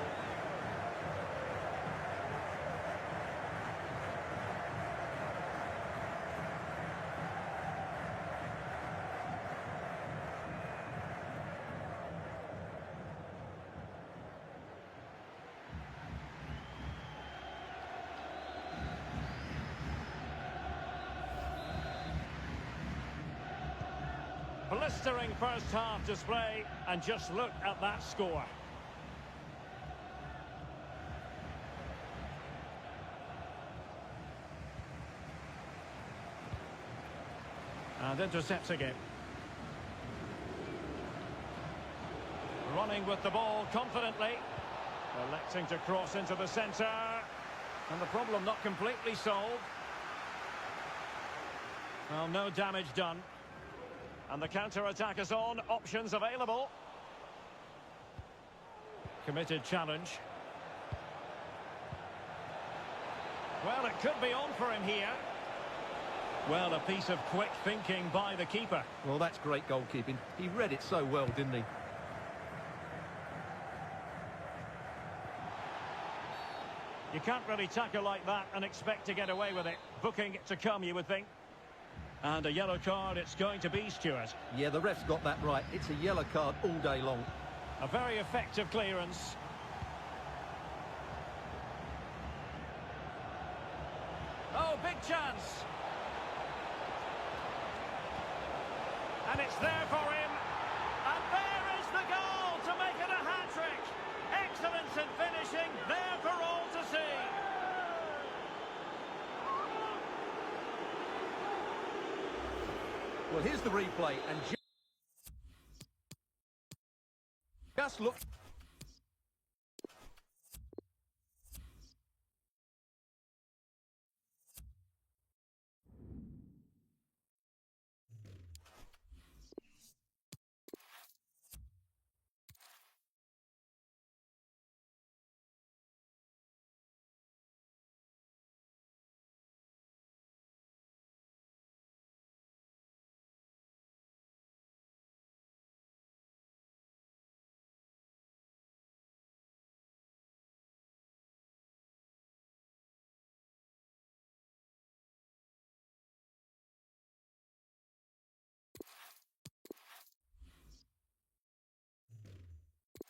Blistering first half display, and just look at that score. And intercepts again. Running with the ball confidently. Electing to cross into the centre. And the problem not completely solved. Well, no damage done. And the counter-attack is on. Options available. Committed challenge. Well, it could be on for him here. Well, a piece of quick thinking by the keeper. Well, that's great goalkeeping. He read it so well, didn't he? You can't really tackle like that and expect to get away with it. Booking to come, you would think. And a yellow card it's going to be, Stuart. Yeah, the ref's got that right. It's a yellow card all day long. A very effective clearance. Oh, big chance. And it's there for him. And there is the goal to make it a hat-trick. Excellence in finishing, there for all to see. Well, here's the replay, and just look.